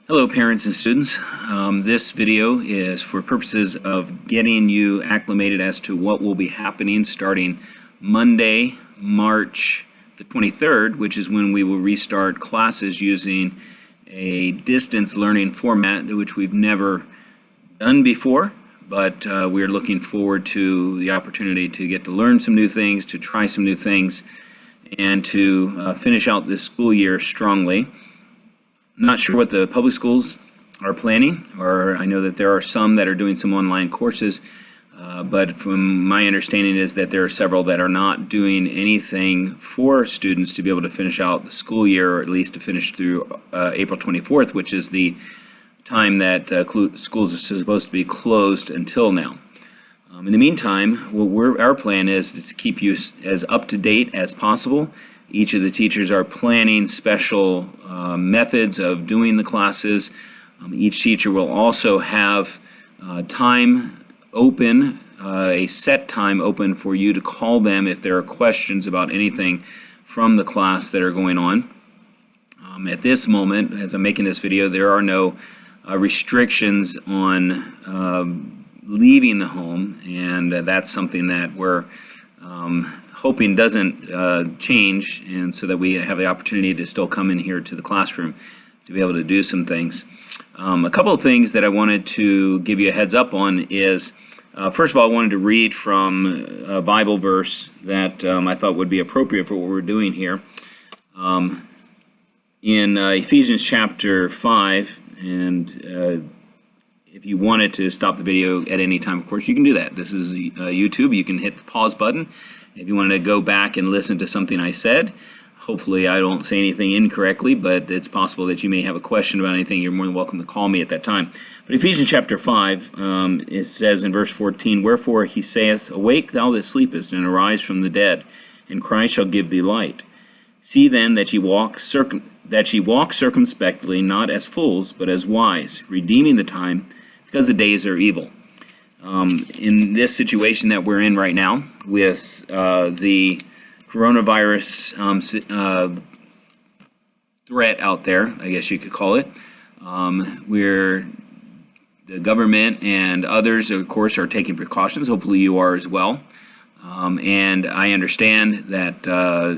Hello parents and students. This video is for purposes of getting you acclimated as to what will be happening starting Monday, March the 23rd, which is when we will restart classes using a distance learning format, which we've never done before, but we're looking forward to the opportunity to get to learn some new things, to try some new things, and to finish out this school year strongly. Not sure what the public schools are planning, or I know that there are some that are doing some online courses, but from my understanding is that there are several that are not doing anything for students to be able to finish out the school year, or at least to finish through April 24th, which is the time that schools are supposed to be closed until now. In the meantime, our plan is to keep you as up to date as possible. Each of the teachers are planning special methods of doing the classes. Each teacher will also have time open, a set time open for you to call them if there are questions about anything from the class that are going on. At this moment, as I'm making this video, there are no restrictions on leaving the home, and that's something that we're hoping doesn't change, and so that we have the opportunity to still come in here to the classroom to be able to do some things. A couple of things that I wanted to give you a heads up on is, first of all, I wanted to read from a Bible verse that I thought would be appropriate for what we're doing here. In Ephesians chapter 5, and if you wanted to stop the video at any time, of course, you can do that. This is YouTube. You can hit the pause button. If you wanted to go back and listen to something I said, hopefully I don't say anything incorrectly, but it's possible that you may have a question about anything. You're more than welcome to call me at that time. But Ephesians chapter 5, it says in verse 14, "Wherefore he saith, Awake thou that sleepest, and arise from the dead, and Christ shall give thee light. See then that ye walk circumspectly, not as fools, but as wise, redeeming the time, because the days are evil." In this situation that we're in right now with the coronavirus threat out there, I guess you could call it, where the government and others, of course, are taking precautions. Hopefully you are as well. And I understand that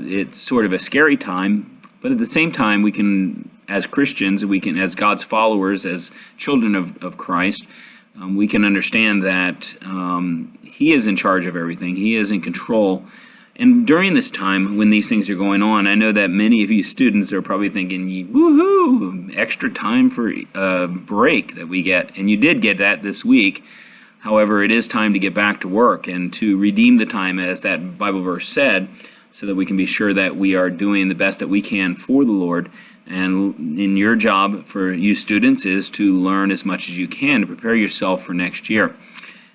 it's sort of a scary time, but at the same time, we can, as Christians, as God's followers, as children of Christ, we can understand that He is in charge of everything. He is in control. And during this time, when these things are going on, I know that many of you students are probably thinking, woohoo, extra time for a break that we get. And you did get that this week. However, it is time to get back to work and to redeem the time, as that Bible verse said, so that we can be sure that we are doing the best that we can for the Lord. And in your job for you students is to learn as much as you can to prepare yourself for next year.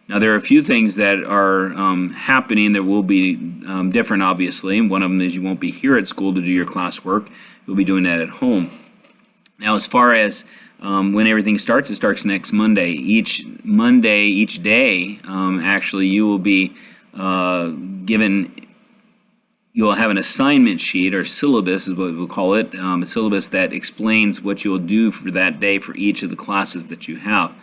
Now, there are a few things that are happening that will be different, obviously. One of them is you won't be here at school to do your classwork. You'll be doing that at home. Now, as far as when everything starts, it starts next Monday. Each day, actually, you will be you'll have an assignment sheet, or syllabus is what we'll call it, a syllabus that explains what you'll do for that day for each of the classes that you have.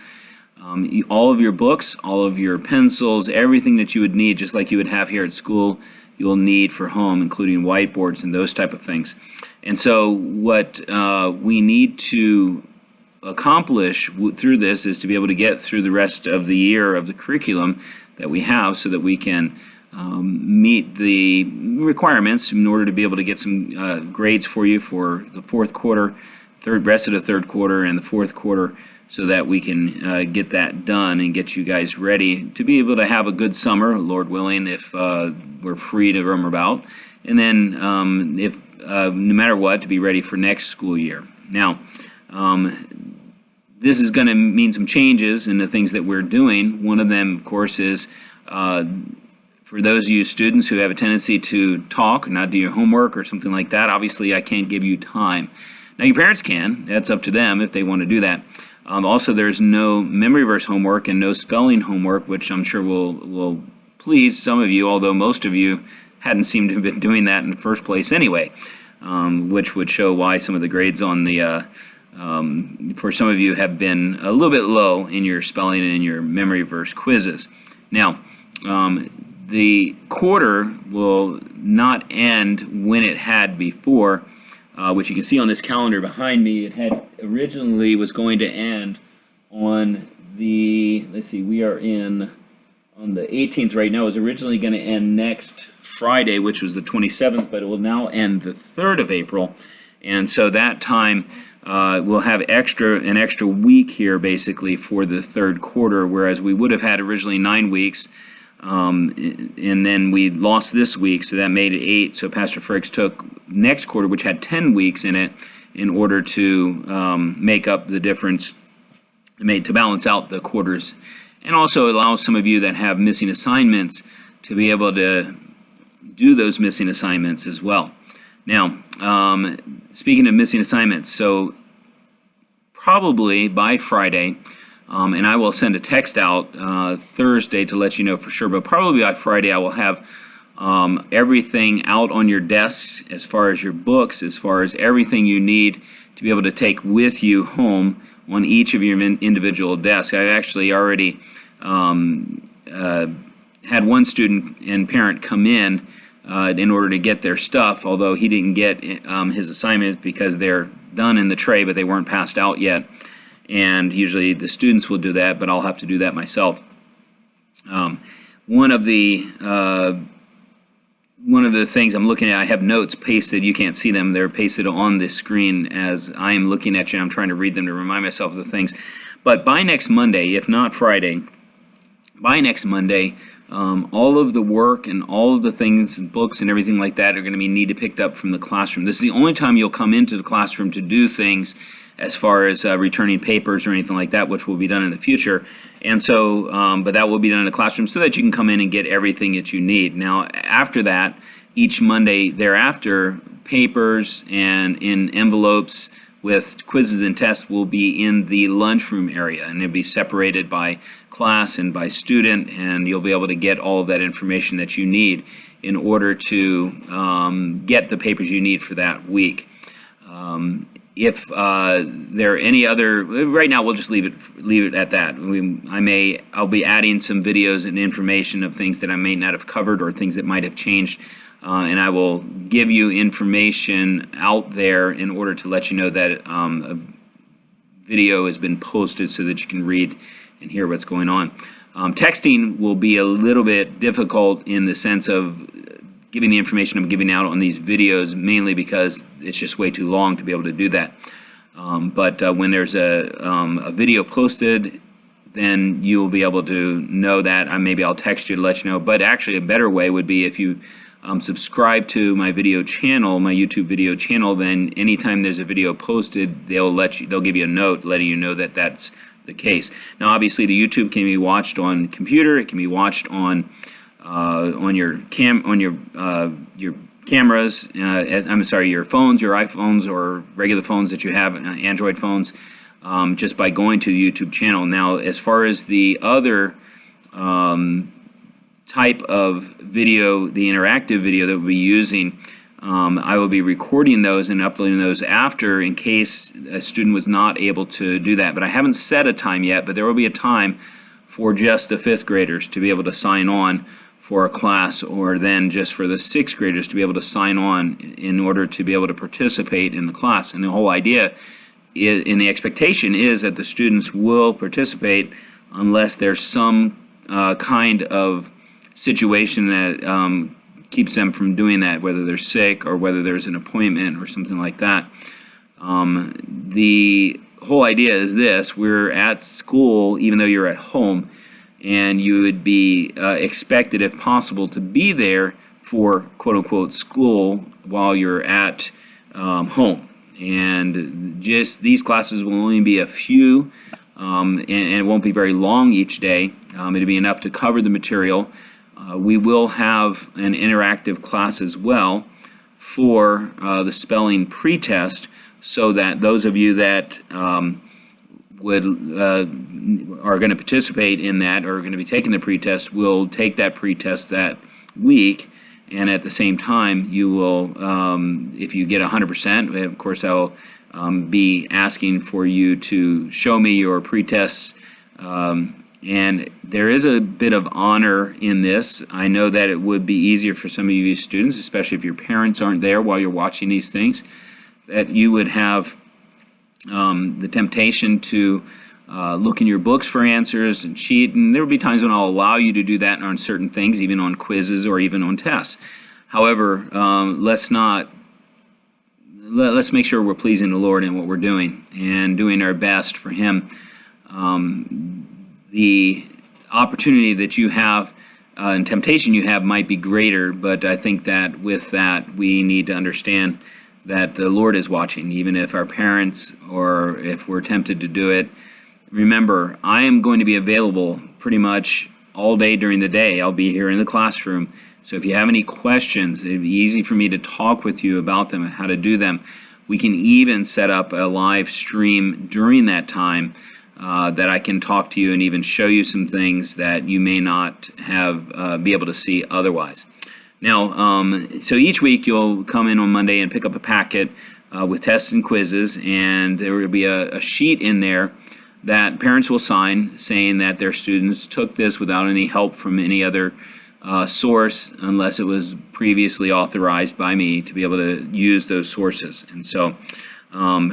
All of your books, all of your pencils, everything that you would need, just like you would have here at school, you'll need for home, including whiteboards and those type of things. And so what we need to accomplish through this is to be able to get through the rest of the year of the curriculum that we have, so that we can meet the requirements in order to be able to get some grades for you for the fourth quarter, rest of the third quarter, and the fourth quarter, so that we can get that done and get you guys ready to be able to have a good summer, Lord willing, if we're free to roam about, and then if no matter what, to be ready for next school year. Now, this is going to mean some changes in the things that we're doing. One of them, of course, is for those of you students who have a tendency to talk or not do your homework or something like that. Obviously, I can't give you time. Now, your parents can. That's up to them if they want to do that. Also, there's no memory verse homework and no spelling homework, which I'm sure will please some of you, although most of you hadn't seemed to have been doing that in the first place anyway, which would show why some of the grades on the for some of you have been a little bit low in your spelling and in your memory verse quizzes. Now, the quarter will not end when it had before, which you can see on this calendar behind me. It had originally was going to end on the, let's see, we are on the 18th right now. It was originally going to end next Friday, which was the 27th, but it will now end the 3rd of April. And so that time we'll have an extra week here basically for the third quarter, whereas we would have had originally 9 weeks. And then we lost this week, so that made it 8. So Pastor Fricks took next quarter, which had 10 weeks in it, in order to make up the difference, to balance out the quarters, and also allows some of you that have missing assignments to be able to do those missing assignments as well. Now, speaking of missing assignments, so probably by Friday, and I will send a text out Thursday to let you know for sure, but probably by Friday I will have everything out on your desks as far as your books, as far as everything you need to be able to take with you home on each of your individual desks. I actually already had one student and parent come in order to get their stuff, although he didn't get his assignments because they're done in the tray, but they weren't passed out yet. And usually the students will do that, but I'll have to do that myself. One of the things I'm looking at, I have notes pasted. You can't see them. They're pasted on the screen as I am looking at you, and I'm trying to read them to remind myself of the things. But by next Monday, if not Friday, by next Monday, all of the work and all of the things, books and everything like that are going to be needed picked up from the classroom. This is the only time you'll come into the classroom to do things as far as returning papers or anything like that, which will be done in the future. And so, but that will be done in the classroom so that you can come in and get everything that you need. Now, after that, each Monday thereafter, papers and in envelopes with quizzes and tests will be in the lunchroom area, and it'll be separated by class and by student, and you'll be able to get all of that information that you need in order to get the papers you need for that week. If there are any other, right now we'll just leave it at that. I'll be adding some videos and information of things that I may not have covered or things that might have changed, and I will give you information out there in order to let you know that a video has been posted so that you can read and hear what's going on. Texting will be a little bit difficult in the sense of giving the information I'm giving out on these videos, mainly because it's just way too long to be able to do that. But when there's a video posted, then you will be able to know that. Maybe I'll text you to let you know. But actually, a better way would be if you subscribe to my video channel, my YouTube video channel. Then anytime there's a video posted, they'll give you a note letting you know that that's the case. Now, obviously, the YouTube can be watched on computer. It can be watched on your cameras. Your phones, your iPhones, or regular phones that you have, Android phones, just by going to the YouTube channel. Now, as far as the other type of video, the interactive video that we'll be using, I will be recording those and uploading those after, in case a student was not able to do that. But I haven't set a time yet, but there will be a time for just the 5th graders to be able to sign on for a class, or then just for the 6th graders to be able to sign on in order to be able to participate in the class. And the whole idea and the expectation is that the students will participate unless there's some kind of situation that keeps them from doing that, whether they're sick or whether there's an appointment or something like that. The whole idea is this: we're at school even though you're at home, and you would be expected, if possible, to be there for quote-unquote school while you're at home. And just these classes will only be a few, and it won't be very long each day. It'll be enough to cover the material. We will have an interactive class as well for the spelling pretest, so that those of you that are going to participate in that, or are going to be taking the pretest, will take that pretest that week, and at the same time you will, if you get 100%, of course I will be asking for you to show me your pretests. And there is a bit of honor in this. I know that it would be easier for some of you students, especially if your parents aren't there while you're watching these things, that you would have the temptation to look in your books for answers and cheat. And there will be times when I'll allow you to do that on certain things, even on quizzes or even on tests. However, let's make sure we're pleasing the Lord in what we're doing and doing our best for Him. The opportunity that you have and temptation you have might be greater, but I think that with that we need to understand that the Lord is watching, even if our parents or if we're tempted to do it. Remember, I am going to be available pretty much all day during the day. I'll be here in the classroom. So if you have any questions, it'd be easy for me to talk with you about them and how to do them. We can even set up a live stream during that time that I can talk to you and even show you some things that you may not have be able to see otherwise. Now, so each week you'll come in on Monday and pick up a packet with tests and quizzes, and there will be a sheet in there that parents will sign saying that their students took this without any help from any other source, unless it was previously authorized by me to be able to use those sources. And so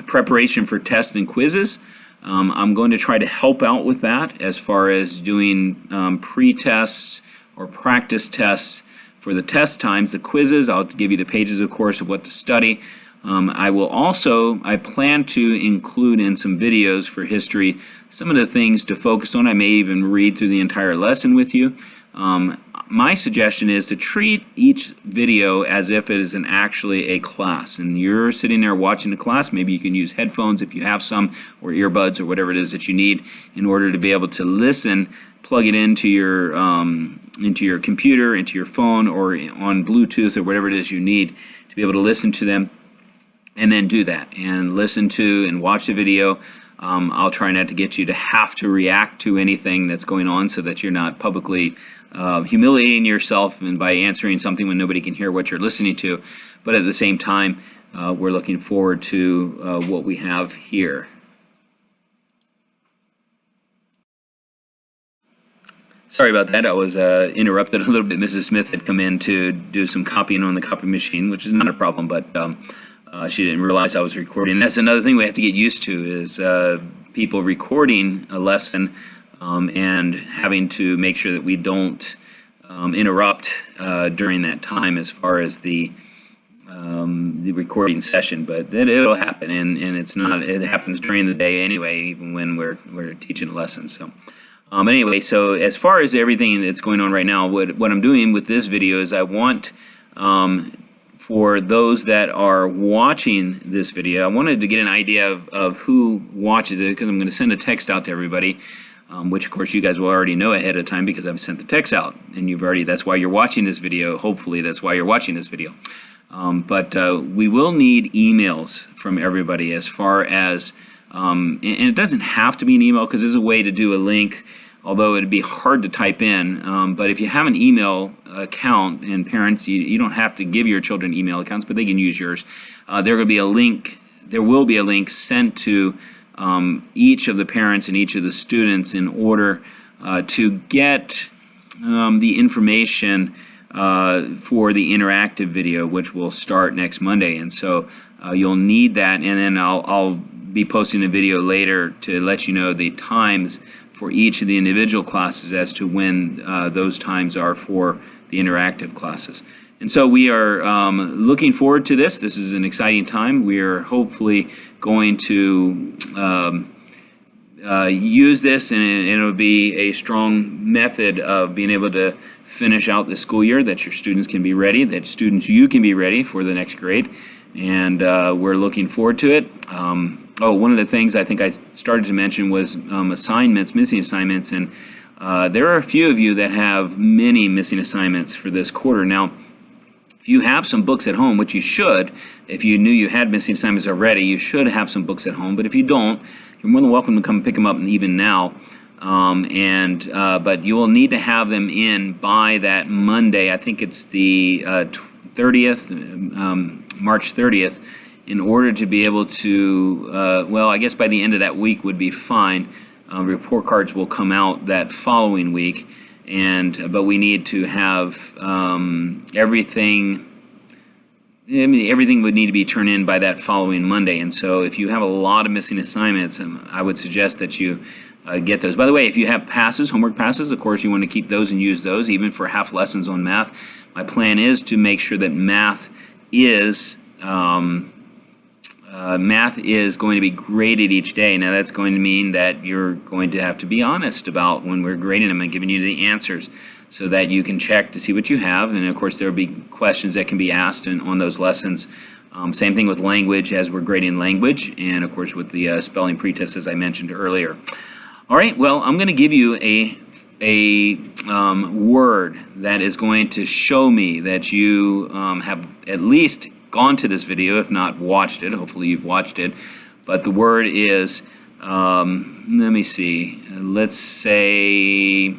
preparation for tests and quizzes, I'm going to try to help out with that as far as doing pre-tests or practice tests for the test times. The quizzes, I'll give you the pages, of course, of what to study. I plan to include in some videos for history some of the things to focus on. I may even read through the entire lesson with you. My suggestion is to treat each video as if it is actually a class, and you're sitting there watching the class. Maybe you can use headphones if you have some, or earbuds, or whatever it is that you need in order to be able to listen. Plug it into your computer, into your phone, or on Bluetooth, or whatever it is you need to be able to listen to them, and then do that and listen to and watch the video. I'll try not to get you to have to react to anything that's going on, so that you're not publicly humiliating yourself and by answering something when nobody can hear what you're listening to. But at the same time, we're looking forward to what we have here. Sorry about that. I was interrupted a little bit. Mrs. Smith had come in to do some copying on the copy machine, which is not a problem, but she didn't realize I was recording. That's another thing we have to get used to, is people recording a lesson and having to make sure that we don't interrupt during that time as far as the recording session. But it'll happen, and it happens during the day anyway, even when we're teaching a lesson. So anyway, so as far as everything that's going on right now, what I'm doing with this video is I want for those that are watching this video, I wanted to get an idea of who watches it, because I'm going to send a text out to everybody, which of course you guys will already know ahead of time because I've sent the text out, and that's why you're watching this video. Hopefully that's why you're watching this video. But we will need emails from everybody as far as, and it doesn't have to be an email, because there's a way to do a link, although it'd be hard to type in. But if you have an email account, and parents, you don't have to give your children email accounts, but they can use yours. There will be a link sent to each of the parents and each of the students in order to get the information for the interactive video, which will start next Monday. And so you'll need that, and then I'll be posting a video later to let you know the times for each of the individual classes as to when those times are for the interactive classes. And so we are looking forward to this. This is an exciting time. We are hopefully going to use this, and it'll be a strong method of being able to finish out the school year, that your students can be ready, that you can be ready for the next grade. And we're looking forward to it. One of the things I think I started to mention was missing assignments, and there are a few of you that have many missing assignments for this quarter. Now, if you have some books at home, which you should, if you knew you had missing assignments already, you should have some books at home. But if you don't, you're more than welcome to come pick them up even now. But you will need to have them in by that Monday. I think it's the 30th, March 30th. in order to be able to, well, I guess by the end of that week would be fine. Report cards will come out that following week, but we need to have everything. I mean, everything would need to be turned in by that following Monday. And so if you have a lot of missing assignments, I would suggest that you get those. By the way, if you have passes, homework passes, of course, you want to keep those and use those, even for half lessons on math. My plan is to make sure that math is going to be graded each day. Now, that's going to mean that you're going to have to be honest about when we're grading them and giving you the answers, so that you can check to see what you have. And of course, there will be questions that can be asked on those lessons. Same thing with language, as we're grading language, and of course with the spelling pretest, as I mentioned earlier. All right, well, I'm going to give you a word that is going to show me that you have at least gone to this video, if not watched it. Hopefully you've watched it. But the word is, let me see, let's say,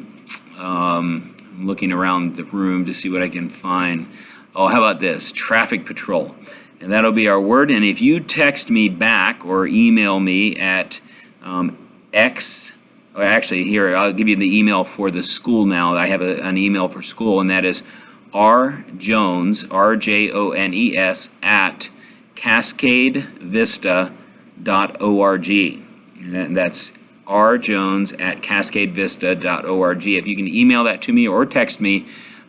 I'm looking around the room to see what I can find. Oh, how about this? Traffic patrol. And that'll be our word. And if you text me back or email me at or actually here, I'll give you the email for the school now. I have an email for school, and that is rjones, RJONES, at cascadevista.org. And that's rjones at cascadevista.org. If you can email that to me or text me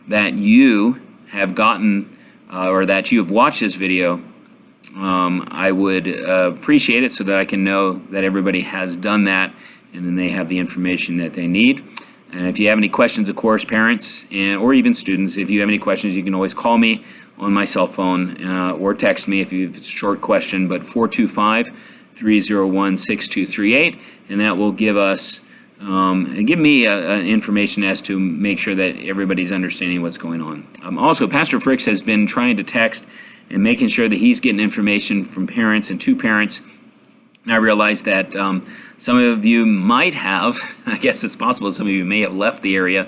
that you have gotten or that you have watched this video, I would appreciate it, so that I can know that everybody has done that, and then they have the information that they need. And if you have any questions, of course, parents or even students, if you have any questions, you can always call me on my cell phone or text me if it's a short question, but 425-301-6238, and that will give us give me information as to make sure that everybody's understanding what's going on. Also, Pastor Fricks has been trying to text and making sure that he's getting information from parents and to parents. And I realize that some of you might have, I guess it's possible, some of you may have left the area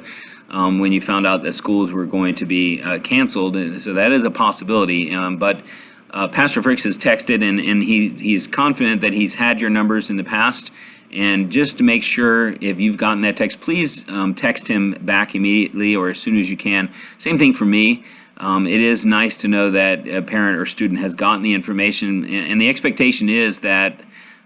when you found out that schools were going to be canceled. So that is a possibility. But Pastor Fricks has texted, and he's confident that he's had your numbers in the past. And just to make sure, if you've gotten that text, please text him back immediately or as soon as you can. Same thing for me. It is nice to know that a parent or student has gotten the information, and the expectation is that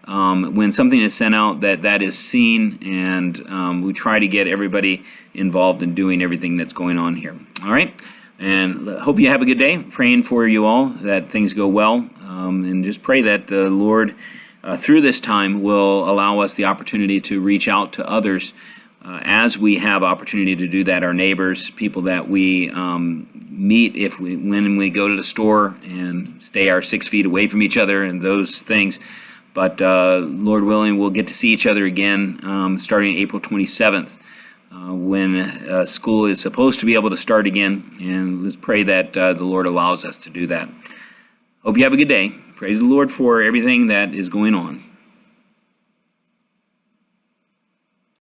when something is sent out, that is seen, and we try to get everybody involved in doing everything that's going on here. All right, and hope you have a good day. Praying for you all that things go well, and just pray that the Lord, through this time, will allow us the opportunity to reach out to others as we have opportunity to do that. Our neighbors, people that we meet when we go to the store, and stay our 6 feet away from each other and those things. But Lord willing, we'll get to see each other again starting April 27th when school is supposed to be able to start again. And let's pray that the Lord allows us to do that. Hope you have a good day. Praise the Lord for everything that is going on.